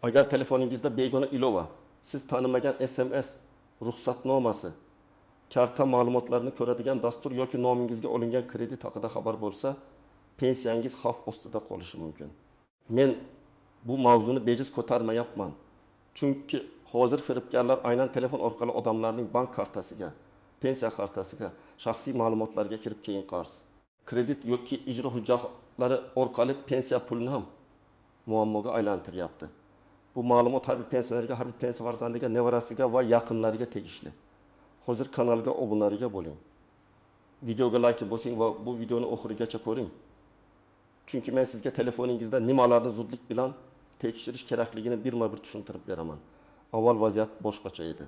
Agar telefoningizda begona ilova, siz tanimagan SMS, ruxsatnomasi, karta ma'lumotlarini ko'radigan dastur yoki nomingizga olingan kredit haqida xabar bo'lsa, pensiyangiz xavf ostida qolishi mumkin. Men bu mavzuni bejiz ko'tarmayapman. Chunki hozir firibgarlar aynan telefon orqali odamlarning bank kartasiga, pensiya kartasiga, shaxsiy ma'lumotlarga kirib keyin qarz, kredit yoki ijro hujjatlari orqali pensiya pulini ham muammoga aylantiryapti. Bu ma'lumot har bir pensionerga, har bir pensiya farzandiga, nevarasiga va yaqinlariga tegishli. Hozir kanalga obunalarga bo'ling. Videoga like bosing va bu videoni oxirigacha ko'ring. Chunki men sizga telefoningizda nimalarni zudlik bilan tekshirish kerakligini birma-bir tushuntirib beraman. Avval vaziyat boshqacha edi.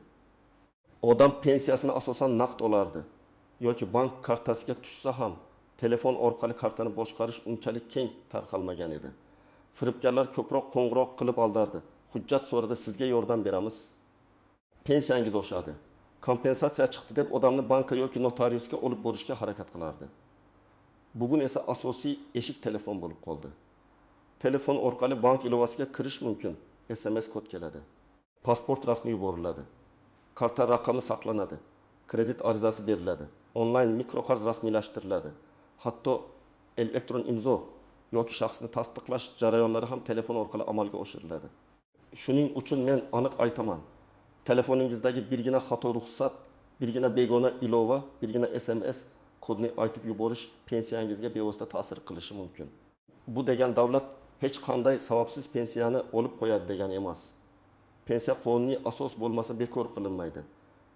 Odam pensiyasini asosan naqd olardi yoki bank kartasiga tushsa ham telefon orqali kartani boshqarish unchalik keng tarqalmagan edi. Firibgarlar ko'proq qo'ng'iroq qilib aldardi. Hujjat so'radi, sizga yordam beramiz. Pensiyangiz oshadi. Kompensatsiya chiqdi deb odamni banka yoki notariusga olib borishga harakat qilardi. Bugun esa asosiy eshik telefon bo'lib qoldi. Telefon orqali bank ilovasiga kirish mumkin. SMS kod keladi. Pasport rasmi yuboriladi. Karta raqami saqlanadi. Kredit arizasi beriladi. Onlayn mikroqarz rasmiylashtiriladi. Hatto elektron imzo yoki shaxsni tasdiqlash jarayonlari ham telefon orqali amalga oshiriladi. Shuning uchun men aniq aytaman. Telefoningizdagi birgina xato ruxsat, birgina begona ilova, birgina SMS kodni aytib yuborish pensiyangizga bevosita ta'sir qilishi mumkin. Bu degan davlat hech qanday sababsiz pensiyani olib qo'yadi degan emas. Pensiya qonuniy asos bo'lmasa bekor qilinmaydi.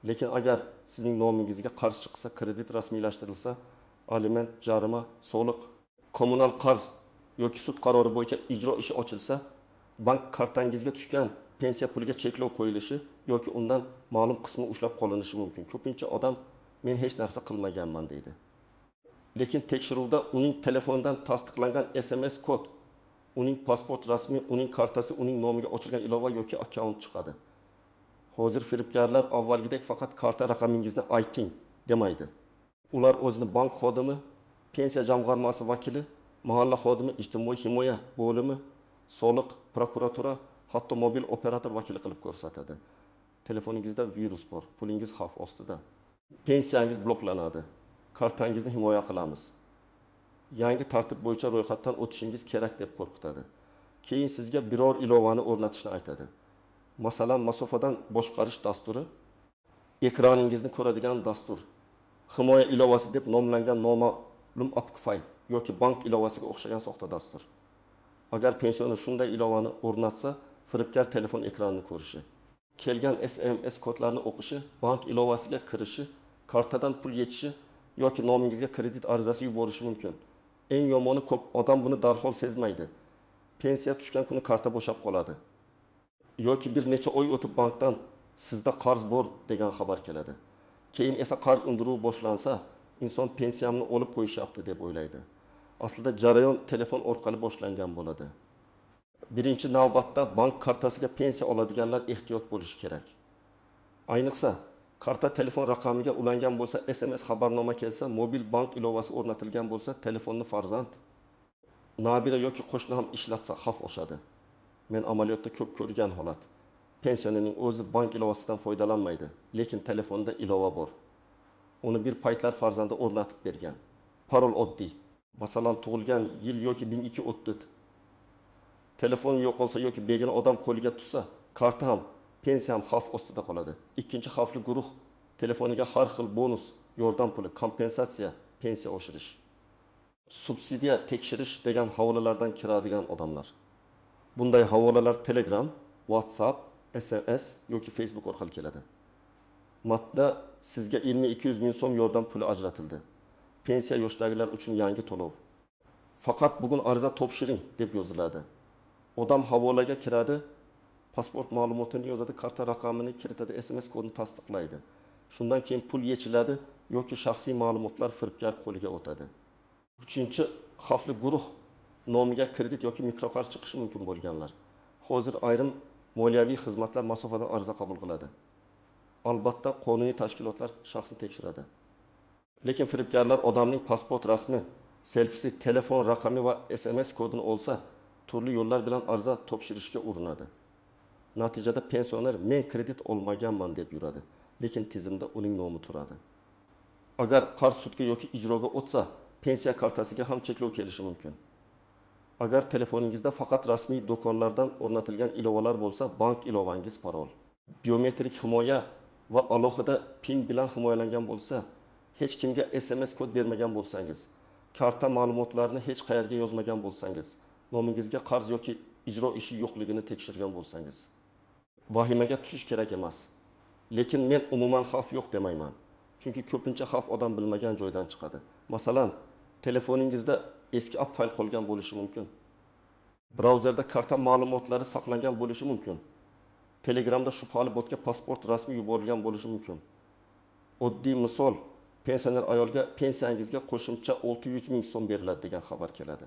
Lekin agar sizning nomingizga qarz chiqsa, kredit rasmiylashtirilsa, aliment, jarima, soliq, kommunal qarz yoki sud qarori bo'yicha ijro ishi ochilsa, bank kartangizga tushgan pensiya puliga cheklov qo'yilishi yoki undan ma'lum qismi ushlab qolinishi mumkin. Ko'pincha odam men hech narsa qilmaganman deydi. Lekin tekshiruvda uning telefonidan tasdiqlangan SMS kod, uning pasport rasmi, uning kartasi, uning nomiga ochilgan ilova yoki akkaunt chiqadi. Hozir firibgarlar avvalgidek faqat karta raqamingizni ayting demaydi. Ular o'zini bank xodimi, pensiya jamg'armasi vakili, mahalla xodimi, ijtimoiy himoya bo'limi, soliq, prokuratura, hatto mobil operator vakili qilib ko'rsatadi. Telefoningizda virus bor, pulingiz xavf ostida. Pensiyangiz bloklanadi. Kartangizni himoya qilamiz. Yangi tartib bo'yicha ro'yxatdan o'tishingiz kerak deb qo'rqitadi. Keyin sizga biror ilovani o'rnatishni aytadi. Masalan, masofadan boshqarish dasturi, ekraningizni ko'radigan dastur, himoya ilovasi deb nomlangan noma'lum apk fayl yoki bank ilovasiga o'xshagan soxta dastur. Agar pensioner shunday ilovani o'rnatsa, firibgar telefon ekranini ko'rishi, kelgan SMS kodlarni o'qishi, bank ilovasiga kirishi, kartadan pul yechishi yoki nomingizga kredit arizasi yuborishi mumkin. Eng yomoni, ko'p odam buni darhol sezmaydi. Pensiya tushgan kuni karta bo'shab qoladi. Yoki bir necha oy o'tib bankdan sizda qarz bor degan xabar keladi. Keyin esa qarz undiruvi boshlansa, inson pensiyamni olib qo'yishyapti deb o'ylaydi. Aslida jarayon telefon orqali boshlangan bo'ladi. Birinchi navbatda bank kartasiga pensiya oladiganlar ehtiyot bo'lishi kerak. Ayniqsa, karta telefon raqamiga ulangan bo'lsa, SMS xabarnoma kelsa, mobil bank ilovasi o'rnatilgan bo'lsa, telefonni farzand, nabira yoki qo'shni ham ishlatsa xavf oshadi. Men amaliyotda ko'p ko'rgan holat. Pensionerning o'zi bank ilovasidan foydalanmaydi, lekin telefonda ilova bor. Uni bir paytlar farzandi o'rnatib bergan. Parol oddiy. Masalan, tug'ilgan yil yoki 1234. Telefon yo'qolsa yoki begona odam qo'liga tushsa, karta ham, pensiya ham xavf ostida qoladi. Ikkinchi xavfli guruh telefoniga har xil bonus, yordam puli, kompensatsiya, pensiya oshirish, subsidiya tekshirish degan havolalardan kiradigan odamlar. Bunday havolalar Telegram, WhatsApp, SMS yoki Facebook orqali keladi. Matnda sizga 20-200 ming so'm yordam puli ajratildi. Pensiya yoshdagilar uchun yangi to'lov. Faqat bugun ariza topshiring deb yoziladi. Odam havolaga kiradi, pasport ma'lumotini yozadi, karta raqamini kiritadi, SMS kodini tasdiqlaydi. Shundan keyin pul yechiladi yoki shaxsiy ma'lumotlar firibgar qo'liga o'tadi. Uchinchi xavfli guruh nomiga kredit yoki mikroqarz chiqishi mumkin bo'lganlar. Hozir ayrim moliyaviy xizmatlar masofadan ariza qabul qiladi. Albatta, qonuniy tashkilotlar shaxsni tekshiradi. Lekin firibgarlar odamning pasport rasmi, selfisi, telefon raqami va SMS kodini olsa, turli yo'llar bilan ariza topshirishga urinadi. Natijada pensioner men kredit olmaganman deb yuradi, lekin tizimda uning nomi turadi. Agar qarz sudga yoki ijroga o'tsa, pensiya kartasiga ham cheklov kelishi mumkin. Agar telefoningizda faqat rasmiy do'konlardan o'rnatilgan ilovalar bo'lsa, bank ilovangiz parol. Biometrik himoya va alohida PIN bilan himoyalangan bo'lsa, hech kimga SMS kod bermagan bo'lsangiz, karta ma'lumotlarini hech qayerga yozmagan bo'lsangiz, nomingizga qarz yoki ijro ishi yo'qligini tekshirgan bo'lsangiz, vahimaga tushish kerak emas. Lekin men umuman xavf yo'q demayman. Chunki ko'pincha xavf odam bilmagan joydan chiqadi. Masalan, telefoningizda eski app fayl qolgan bo'lishi mumkin. Brauzerda karta ma'lumotlari saqlangan bo'lishi mumkin. Telegramda shubhali botga pasport rasmi yuborilgan bo'lishi mumkin. Oddiy misol, pensioner ayolga pensiyangizga qo'shimcha 600 ming so'm beriladi degan xabar keladi.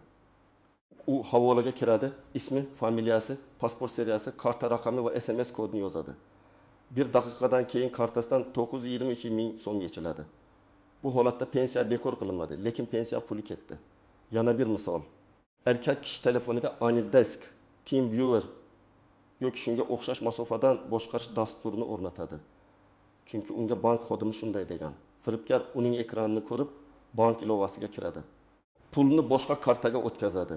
U havolaga kiradi, ismi, familiyasi, pasport seriyasi, karta raqami va SMS kodini yozadi. Bir daqiqadan keyin kartasidan 922 ming so'm yechiladi. Bu holatda pensiya bekor qilinmadi, lekin pensiya puli ketdi. Yana bir misol. Erkak kishi telefoniga AnyDesk, TeamViewer yoki shunga o'xshash masofadan boshqarish dasturini o'rnatadi. Chunki unga bank xodimi shunday degan. Firibgar uning ekranini ko'rib, bank ilovasiga kiradi. Pulni boshqa kartaga o'tkazadi.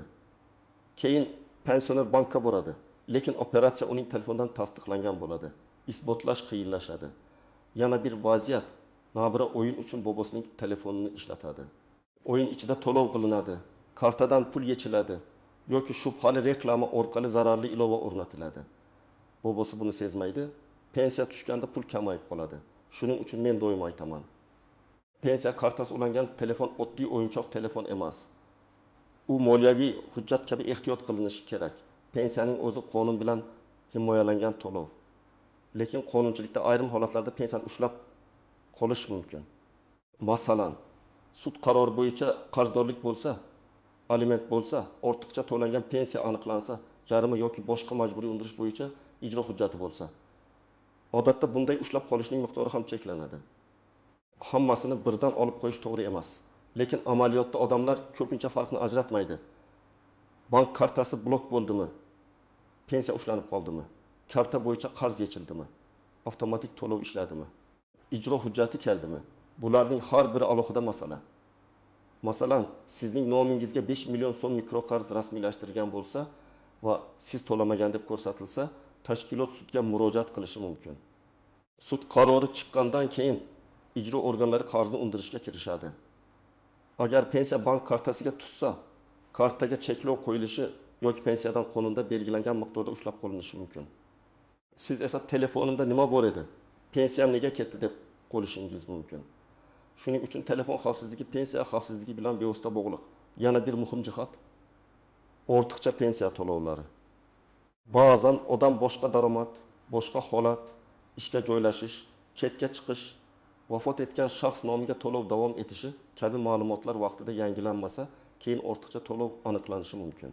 Keyin pensioner bankka boradi, lekin operatsiya uning telefondan tasdiqlangan bo'ladi. Isbotlash qiyinlashadi. Yana bir vaziyat, nabira o'yin uchun bobosining telefonini ishlatadi. O'yin ichida to'lov qilinadi, kartadan pul yechiladi yoki shubhali reklama orqali zararli ilova o'rnatiladi. Bobosi buni sezmaydi, pensiya tushganda pul kamayib qoladi. Shuning uchun men doim aytaman. Pensiya kartasi ulangan telefon oddiy o'yinchoq telefon emas. U moliyaviy hujjat kabi ehtiyot qilinishi kerak. Pensiyaning o'zi qonun bilan himoyalangan to'lov. Lekin qonunchilikda ayrim holatlarda pensiyani ushlab qolish mumkin. Masalan, sud qarori bo'yicha qarzdorlik bo'lsa, aliment bo'lsa, ortiqcha to'langan pensiya aniqlansa, jarima yoki boshqa majburiy undirish bo'yicha ijro hujjati bo'lsa. Odatda bunday ushlab qolishning miqdori ham cheklanadi. Hammasini birdan olib qo'yish to'g'ri emas. Lekin amaliyotda odamlar ko'pincha farqni ajratmaydi. Bank kartasi blok bo'ldimi? Pensiya ushlanib qoldimi? Karta bo'yicha qarz yechildimi? Avtomatik to'lov ishladimi? Ijro hujjati keldimi? Bularning har biri alohida masala. Masalan, sizning nomingizga 5 million so'm mikroqarz rasmiylashtirgan bo'lsa va siz to'lamagan deb ko'rsatilsa, tashkilot sudga murojaat qilishi mumkin. Sud qarori chiqqandan keyin ijro organlari qarzni undirishga kirishadi. Agar pensiya bank kartasiga tushsa, kartaga cheklov qo'yilishi yoki pensiyadan qonunda belgilangan miqdorda ushlab qolinishi mumkin. Siz esa telefonimda nima bor edi? Pensiyam nega ketdi deb qo'lishingiz mumkin. Shuning uchun telefon xavfsizligi pensiya xavfsizligi bilan bevosita bog'liq. Yana bir muhim jihat, ortiqcha pensiya to'lovlari. Ba'zan odam boshqa daromad, boshqa holat, ishga joylashish, chetga chiqish, vafot etgan shaxs nomiga to'lov davom etishi kabi ma'lumotlar vaqtida yangilanmasa, keyin ortiqcha to'lov aniqlanishi mumkin.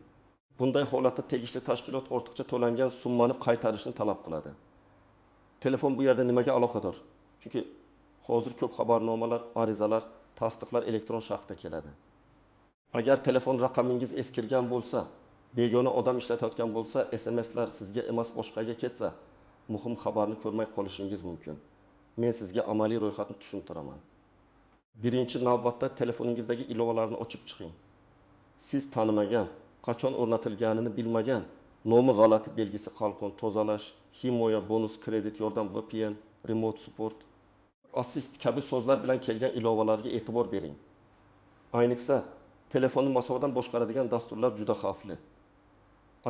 Bunday holatda tegishli tashkilot ortiqcha to'langan summani qaytarishni talab qiladi. Telefon bu yerda nimaga aloqador? Chunki hozir ko'p xabarnomalar, arizalar, tasdiqlar elektron shaklda keladi. Agar telefon raqamingiz eskirgan bo'lsa, begona odam ishlatayotgan bo'lsa, SMSlar sizga emas boshqaga ketsa, muhim xabarni ko'rmay qolishingiz mumkin. Men sizga amaliy ro'yxatni tushuntiraman. Birinchi navbatda telefoningizdagi ilovalarni ochib chiqing. Siz tanimagan, qachon o'rnatilganini bilmagan, nomi g'alati belgisi qalqon, tozalash, himoya, bonus, kredit, yordam, VPN, remote support, assist kabi so'zlar bilan kelgan ilovalarga e'tibor bering. Ayniqsa, telefonni masofadan boshqaradigan dasturlar juda xavfli.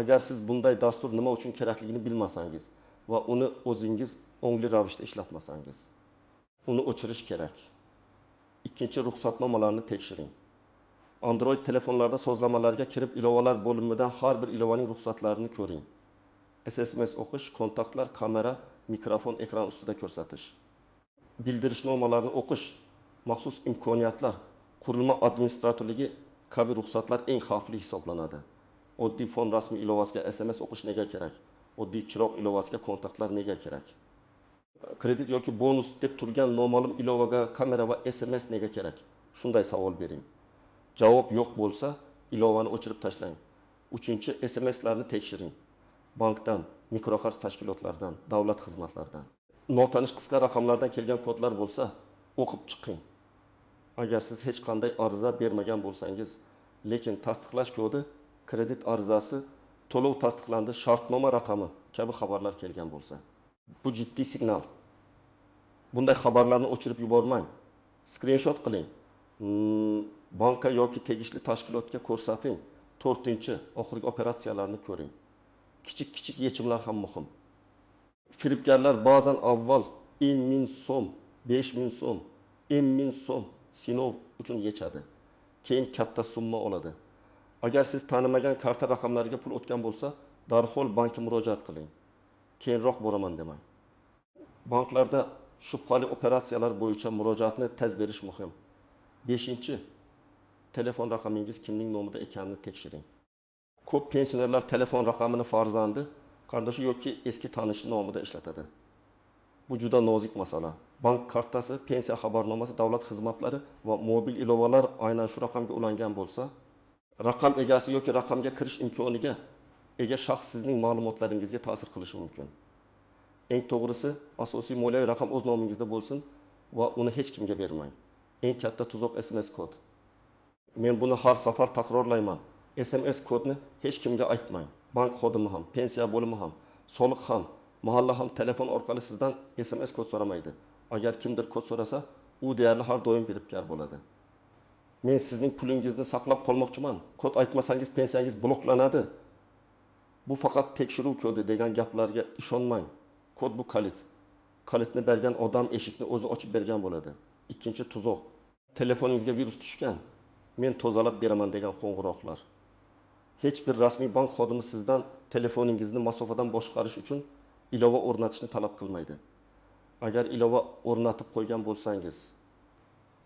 Agar siz bunday dastur nima uchun kerakligini bilmasangiz va uni o'zingiz ongli ravishda ishlatmasangiz, uni o'chirish kerak. Ikkinchi, ruxsatnomalarni tekshiring. Android telefonlarda sozlamalarga kirib ilovalar bo'limidan har bir ilovaning ruxsatlarini ko'ring. SMS o'qish, kontaktlar, kamera, mikrofon ekran ustida ko'rsatish. Bildirishnomalarni o'qish, maxsus imkoniyatlar, qurilma administratorligi kabi ruxsatlar eng xavfli hisoblanadi. Oddiy fon rasmiy ilovasiga SMS o'qish nega kerak? Oddiy chiroq ilovasiga kontaktlar nega kerak? Kredit yoki bonus deb turgan noma'lum ilovaga kamera va SMS nega kerak? Shunday savol bering. Javob yo'q bo'lsa, ilovani o'chirib tashlang. Uchinchi, SMSlarni tekshiring. Bankdan, mikroqarz tashkilotlardan, davlat xizmatlaridan. Notanish qisqa raqamlardan kelgan kodlar bo'lsa, o'qib chiqing. Agar siz hech qanday ariza bermagan bo'lsangiz, lekin tasdiqlash kodi, kredit arizasi, to'lov tasdiqlandi, shartnoma raqami kabi xabarlar kelgan bo'lsa, bu jiddiy signal. Bunday xabarlarni o'chirib yubormang. Screenshot qiling. Banka yoki tegishli tashkilotga ko'rsating. 4-oxirgi operatsiyalarni ko'ring. Kichik yechimlar ham muhim. Firibgarlar ba'zan avval 1000 so'm, 5000 so'm, 1000 so'm sinov uchun yechadi. Keyin katta summa oladi. Agar siz tanimagan karta raqamlariga pul o'tgan bo'lsa, darhol bankka murojaat qiling. Keyinroq boraman demang. Banklarda shubhali operatsiyalar bo'yicha murojaatni tez berish muhim. 5. Telefon raqamingiz kimning nomida ekanini tekshiring. Ko'p pensionerlar telefon raqamini farzandi, qardoshi yoki eski tanishi nomida ishlatadi. Bu juda nozik masala. Bank kartasi, pensiya xabarnomasi, davlat xizmatlari va mobil ilovalar aynan shu raqamga ulangan bo'lsa, raqam egasi yoki raqamga kirish imkoniga ega shaxs sizning ma'lumotlaringizga ta'sir qilishi mumkin. Eng to'g'risi, asosiy moliyaviy raqam o'z nomingizda bo'lsin va uni hech kimga bermang. Eng katta tuzoq SMS kod. Men buni har safar takrorlayman. SMS kodni hech kimga aytmang. Bank xodimi ham, pensiya bo'limi ham, soliq ham, mahalla ham telefon orqali sizdan SMS kod so'ramaydi. Agar kimdir kod so'rasa, u deyarli har doim firibgar bo'ladi. Men sizning pulingizni saqlab qolmoqchiman. Kod aytmasangiz pensiyangiz bloklanadi. Bu faqat tekshiruv kodi degan gaplarga ishonmang. Kod bu kalit. Kalitni bergan odam eshikni o'zi ochib bergan bo'ladi. 2. tuzoq. Telefoningizga virus tushgan. Men tozalab beraman degan qo'ng'iroqlar. Hech bir rasmiy bank xodimi sizdan telefoningizni masofadan boshqarish uchun ilova o'rnatishni talab qilmaydi. Agar ilova o'rnatib qo'ygan bo'lsangiz,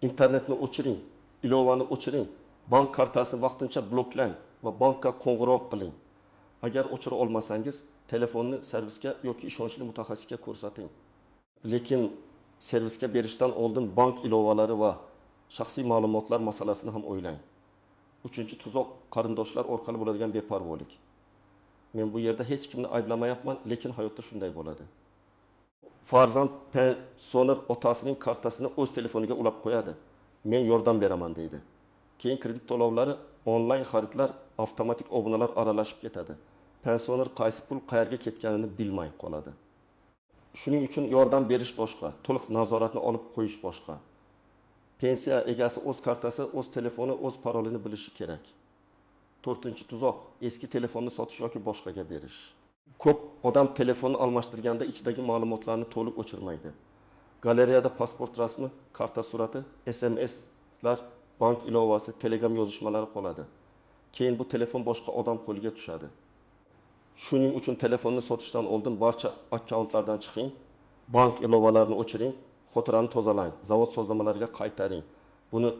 internetni o'chiring, ilovani o'chiring, bank kartasini vaqtincha bloklang va bankka qo'ng'iroq qiling. Agar o'chira olmasangiz, telefonni servisga yoki ishonchli mutaxassisga ko'rsating. Lekin servisga berishdan oldin bank ilovalari va shaxsiy ma'lumotlar masalasini ham o'ylang. 3. tuzoq qarindoshlar orqali bo'ladigan beparvolik. Men bu yerda hech kimni ayblamayapman, lekin hayotda shunday bo'ladi. Farzand pensioner otasining kartasini o'z telefoniga ulab qo'yadi. Men yordam beraman deydi. Keyin kredit to'lovlari, onlayn xaridlar, avtomatik obunalar aralashib ketadi. Pensioner qaysi pul qayerga ketganini bilmay qoladi. Shuning uchun yordam berish boshqa, to'liq nazoratni olib qo'yish boshqa. Pensiya egasi o'z kartasi, o'z telefoni, o'z parolini bilishi kerak. 4. tuzoq, eski telefonni sotish yoki boshqaga berish. Ko'p odam telefonni almashtirganda ichidagi ma'lumotlarni to'liq o'chirmaydi. Galereyada pasport rasmi, karta surati, SMS'lar, bank ilovasi, Telegram yozishmalari qoladi. Keyin bu telefon boshqa odam qo'liga tushadi. Shuning uchun telefonni sotishdan oldin barcha akkauntlardan chiqing, bank ilovalarini o'chiring, xotirani tozalang, zavod sozlamalariga qaytaring. Buni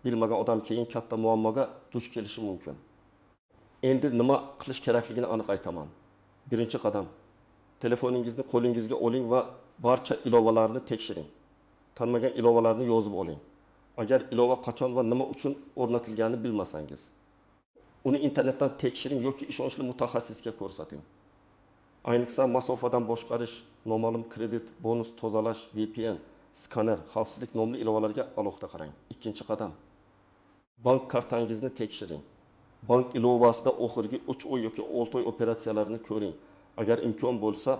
bilmagan odam keyin katta muammoga duch kelishi mumkin. Endi nima qilish kerakligini aniq aytaman. 1. qadam. Telefoningizni qo'lingizga oling va barcha ilovalarni tekshiring. Tanmagan ilovalarni yozib oling. Agar ilova qachon va nima uchun o'rnatilganini bilmasangiz, uni internetdan tekshiring yoki ishonchli mutaxassisga ko'rsating. Ayniqsa masofadan boshqarish, noma'lum kredit, bonus tozalash, VPN, skaner, xavfsizlik nomli ilovalarga alohida qarang. 2. qadam. Bank kartangizni tekshiring. Bank ilovasida oxirgi 3 oy yoki 6 oy operatsiyalarini ko'ring. Agar imkon bo'lsa,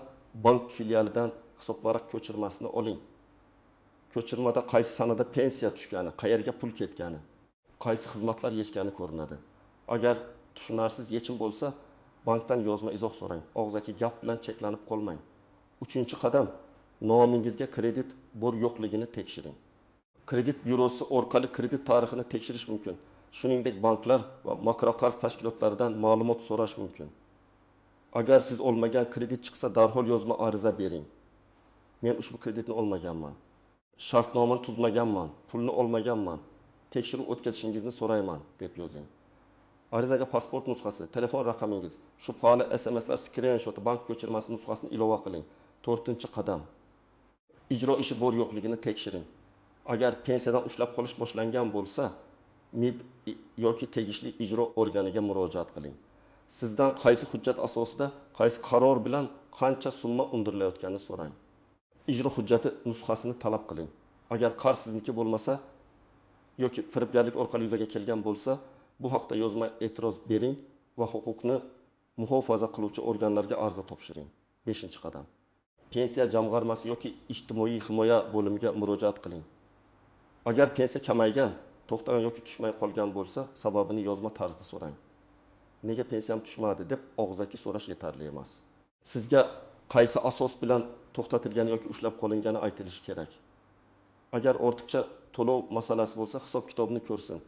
bank filialidan hisobvaraq ko'chirmasini oling. Ko'chirmada qaysi sanada pensiya tushgani, qayerga pul ketgani, qaysi xizmatlar yechgani ko'rinadi. Agar tushunarsiz yechim bo'lsa, bankdan yozma izoh so'rang. Og'zaki gap bilan cheklanib qolmang. 3. qadam. Nomingizga kredit bor yo'qligini tekshiring. Kredit byurosi orqali kredit tarixini tekshirish mumkin. Shuningdek, banklar va makroqarz tashkilotlaridan ma'lumot so'rash mumkin. Agar siz olmagan kredit chiqsa, darhol yozma ariza bering. Men ushbu kreditni olmaganman. Shartnomani tuzmaganman, pulni olmaganman. Tekshiruv o'tkazishingizni so'rayman deb yozing. Arizaga pasport nusxasi, telefon raqamingiz, shubhali SMSlar screenshot, bank ko'chirmasi nusxasini ilova qiling. 4. qadam. Ijro ishi bor yo'qligini tekshiring. Agar pensiyadan ushlab qolish boshlangan bo'lsa, MIB yoki tegishli ijro organiga murojaat qiling. Sizdan qaysi hujjat asosida, qaysi qaror bilan qancha summa undirilayotganini so'rang. Ijro hujjati nusxasini talab qiling. Agar qarz sizniki bo'lmasa yoki firibgarlik orqali yuzaga kelgan bo'lsa, bu haqda yozma e'tiroz bering va huquqni muhofaza qiluvchi organlarga ariza topshiring. 5-qadam. Pensiya jamg'armasi yoki ijtimoiy himoya bo'limiga murojaat qiling. Agar pensiya kamaygan, to'xtagan yoki tushmay qolgan bo'lsa, sababini yozma tarzda so'rang. Nega pensiyam tushmadi deb og'zaki so'rash yetarli emas. Sizga qaysi asos bilan to'xtatilgani yoki ushlab qolingani aytilishi kerak. Agar ortiqcha to'lov masalasi bo'lsa, hisob kitobni ko'rsin.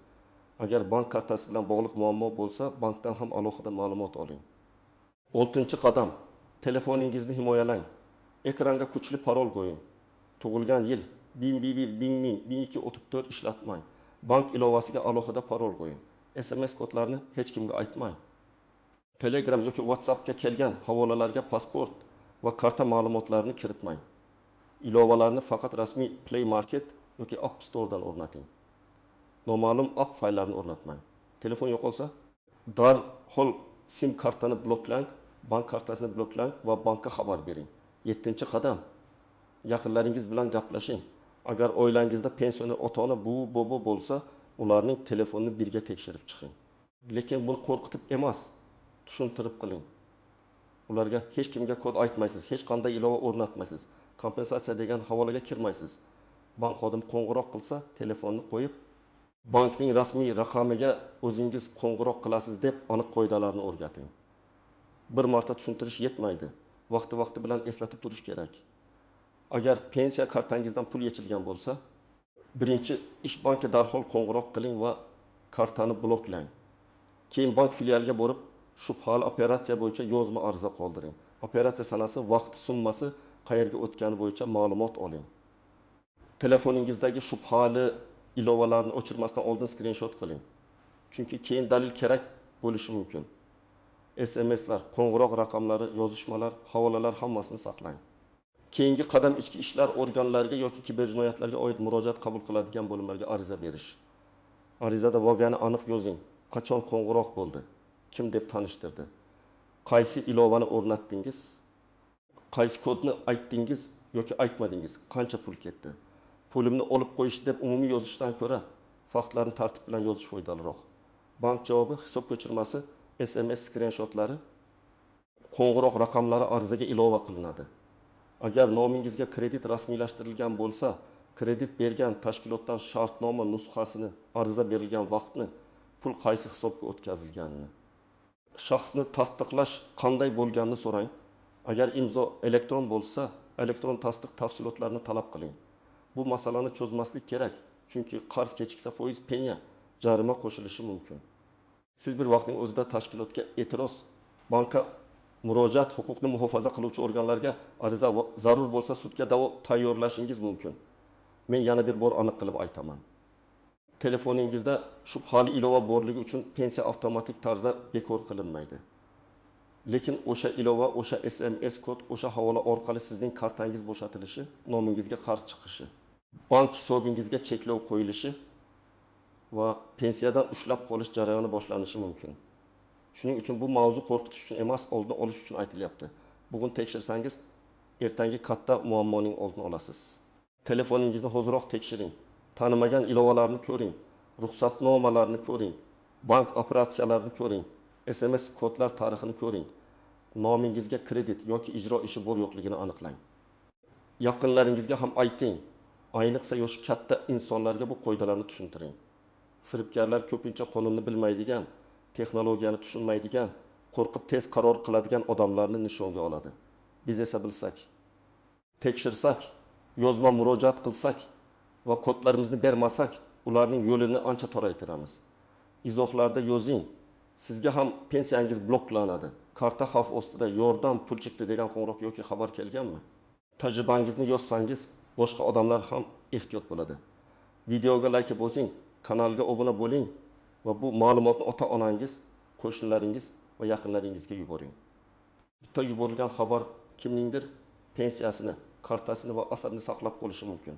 Agar bank kartasi bilan bog'liq muammo bo'lsa, bankdan ham alohida ma'lumot oling. 6-qadam. Telefoningizni himoyalang. Ekranga kuchli parol qo'ying. Tug'ilgan yil 1234 ishlatmang. Bank ilovasiga alohida parol qo'ying. SMS kodlarni hech kimga aytmang. Telegram yoki WhatsAppga kelgan havolalarga pasport va karta ma'lumotlarini kiritmang. Ilovalarni faqat rasmiy Play Market yoki App Store'dan o'rnating. Noma'lum app fayllarni o'rnatmang. Telefon yo'qolsa, darhol SIM kartani bloklang, bank kartasini bloklang va bankka xabar bering. 7-qadam. Yaqinlaringiz bilan gaplashing. Agar oilangizda pensioner ota-ona, buvi, bobo bo'lsa, ularning telefonini birga tekshirib chiqing. Lekin buni qo'rqitib emas, tushuntirib qiling. Ularga hech kimga kod aytmaysiz, hech qanday ilova o'rnatmaysiz. Kompensatsiya degan havolaga kirmaysiz. Bank xodimi qo'ng'iroq qilsa, telefonni qo'yib, bankning rasmiy raqamiga o'zingiz qo'ng'iroq qilasiz deb aniq qoidalarni o'rgating. Bir marta tushuntirish yetmaydi. Vaqti bilan eslatib turish kerak. Agar pensiya kartangizdan pul yechilgan bo'lsa, birinchi ish bankiga darhol qo'ng'iroq qiling va kartani bloklang. Keyin bank filialiga borib, shubhali operatsiya bo'yicha yozma ariza qoldiring. Operatsiya sanasi, vaqti, summasi, qayerga o'tgani bo'yicha ma'lumot oling. Telefoningizdagi shubhali ilovalarni o'chirmasdan oldin skrinshot qiling. Chunki keyin dalil kerak bo'lishi mumkin. SMSlar, qo'ng'iroq raqamlari, yozishmalar, havolalar hammasini saqlang. Keyingi qadam ichki ishlar organlariga yoki kiberjinoyatlarga oid murojaat qabul qiladigan bo'limlarga ariza berish. Arizada voqeani aniq yozing. Qachon qo'ng'iroq bo'ldi? Kim deb tanishtirdi? Qaysi ilovani o'rnatdingiz? Qaysi kodni aytdingiz yoki aytmadingiz? Qancha pul ketdi? Pulimni olib qo'yish deb umumiy yozishdan ko'ra faktlarni tartib bilan yozish foydaliroq. Bank javobi, hisob ko'chirmasi, SMS skrinshotlari, qo'ng'iroq raqamlari arizaga ilova qilinadi. Agar nomingizga kredit rasmiylashtirilgan bo'lsa, kredit bergan tashkilotdan shartnoma nusxasini, ariza berilgan vaqtni, pul qaysi hisobga o'tkazilganini, shaxsni tasdiqlash qanday bo'lganini so'rang. Agar imzo elektron bo'lsa, elektron tasdiq tafsilotlarini talab qiling. Bu masalani cho'zmaslik kerak, chunki qarz kechiksa foiz penya, jarima qo'shilishi mumkin. Siz bir vaqtning o'zida tashkilotga e'tiroz, bankka murojaat, huquqni muhofaza qiluvchi organlarga ariza, zarur bo'lsa sudga da'vo tayyorlashingiz mumkin. Men yana bir bor aniq qilib aytaman. Telefoningizda shubhali ilova borligi uchun pensiya avtomatik tarzda bekor qilinmaydi. Lekin o'sha ilova, o'sha SMS kod, o'sha havola orqali sizning kartangiz bo'shatilishi, nomingizga qarz chiqishi, bank hisobingizga cheklov qo'yilishi va pensiyadan ushlab qolish jarayoni boshlanishi mumkin. Shuning uchun bu mavzu qo'rqitish uchun emas, oldini olish uchun aytilyapti. Bugun tekshirsangiz, ertangi katta muammoning oldini olasiz. Telefoningizni hoziroq tekshiring. Tanimagan ilovalarni ko'ring, ruxsatnomalarni ko'ring, bank operatsiyalarini ko'ring, SMS kodlar tarixini ko'ring. Nomingizga kredit yoki ijro ishi bor yo'qligini aniqlang. Yaqinlaringizga ham ayting. Ayniqsa yoshi katta insonlarga bu qoidalarni tushuntiring. Firibgarlar ko'pincha qonunni bilmaydigan, texnologiyani tushunmaydigan, qo'rqib tez qaror qiladigan odamlarni nishonga oladi. Biz esa bilsak, tekshirsak, yozma murojaat qilsak va kodlarimizni bermasak, ularning yo'lini ancha toraytiramiz. Izohlarda yozing. Sizga ham pensiyangiz bloklanadi. Karta xavf ostida, yordam, pul chiqdi degan qo'ng'iroq yoki xabar kelganmi? Tajribangizni yozsangiz, boshqa odamlar ham ehtiyot bo'ladi. Videoga like bosing, kanalga obuna bo'ling va bu ma'lumotni ota-onangiz, qo'shnilaringiz va yaqinlaringizga yuboring. Bitta yuborilgan xabar kimningdir pensiyasini, kartasini va asarini saqlab qolishi mumkin.